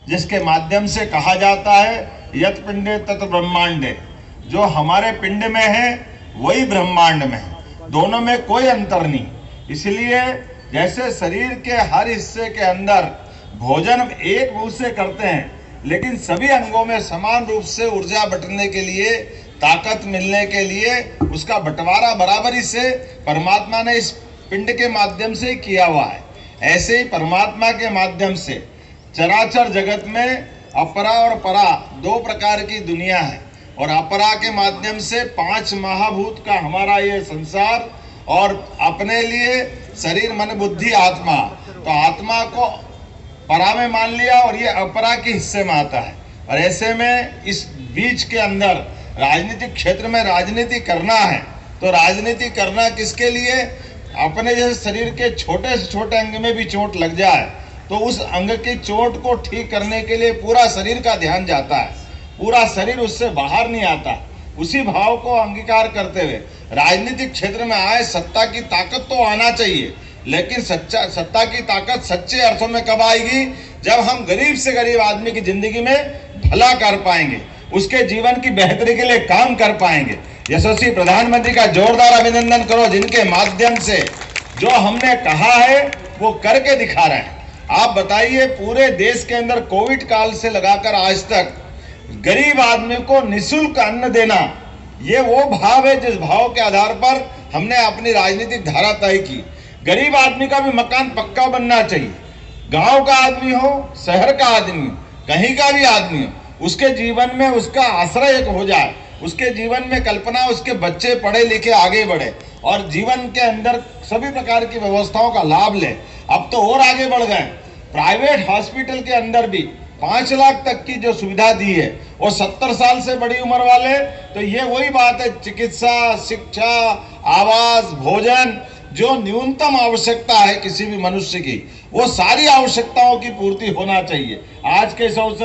जिसके माध्यम से कहा जाता है यत पिंडे तत ब्रह्मांडे, जो हमारे पिंड में है वही ब्रह्मांड में है, दोनों में कोई अंतर नहीं। इसलिए जैसे शरीर के हर हिस्से के अंदर भोजन एक मुंह से करते हैं, लेकिन सभी अंगों में समान रूप से ऊर्जा बटने के लिए, ताकत मिलने के लिए उसका बंटवारा बराबरी से परमात्मा ने इस पिंड के माध्यम से किया हुआ है। ऐसे ही परमात्मा के माध्यम से चराचर जगत में अपरा और परा दो प्रकार की दुनिया है, और अपरा के माध्यम से 5 महाभूत का हमारा ये संसार, और अपने लिए शरीर मन बुद्धि आत्मा, तो आत्मा को परा में मान लिया और ये अपरा के हिस्से में आता है। और ऐसे में इस बीच के अंदर राजनीतिक क्षेत्र में राजनीति करना है, तो राजनीति करना किसके लिए? अपने जैसे शरीर के छोटे से छोटे अंग में भी चोट लग जाए तो उस अंग की चोट को ठीक करने के लिए पूरा शरीर का ध्यान जाता है, पूरा शरीर उससे बाहर नहीं आता। उसी भाव को अंगीकार करते हुए राजनीतिक क्षेत्र में आए, सत्ता की ताकत तो आना चाहिए, लेकिन सत्ता की ताकत सच्चे अर्थों में कब आएगी? जब हम गरीब से गरीब आदमी की जिंदगी में भला कर पाएंगे, उसके जीवन की बेहतरी के लिए काम कर पाएंगे। यशस्वी प्रधानमंत्री का जोरदार अभिनंदन करो, जिनके माध्यम से जो हमने कहा है वो करके दिखा रहे हैं। आप बताइए, पूरे देश के अंदर कोविड काल से लगाकर आज तक गरीब आदमी को निःशुल्क अन्न देना, ये वो भाव है जिस भाव के आधार पर हमने अपनी राजनीतिक धारा तय की। गरीब आदमी का भी मकान पक्का बनना चाहिए, गांव का आदमी हो, शहर का आदमी हो, कहीं का भी आदमी हो, उसके जीवन में उसका आश्रय एक हो जाए, उसके जीवन में कल्पना, उसके बच्चे पढ़े लिखे आगे बढ़े और जीवन के अंदर सभी प्रकार की व्यवस्थाओं का लाभ ले। अब तो और आगे बढ़ गए, प्राइवेट हॉस्पिटल के अंदर भी 5 लाख तक की जो सुविधा दी है, और 70 साल से बड़ी उम्र वाले, तो ये वही बात है, चिकित्सा, शिक्षा, आवास, भोजन, जो न्यूनतम आवश्यकता है किसी भी मनुष्य की, वो सारी आवश्यकताओं की पूर्ति होना चाहिए। आज के इस अवसर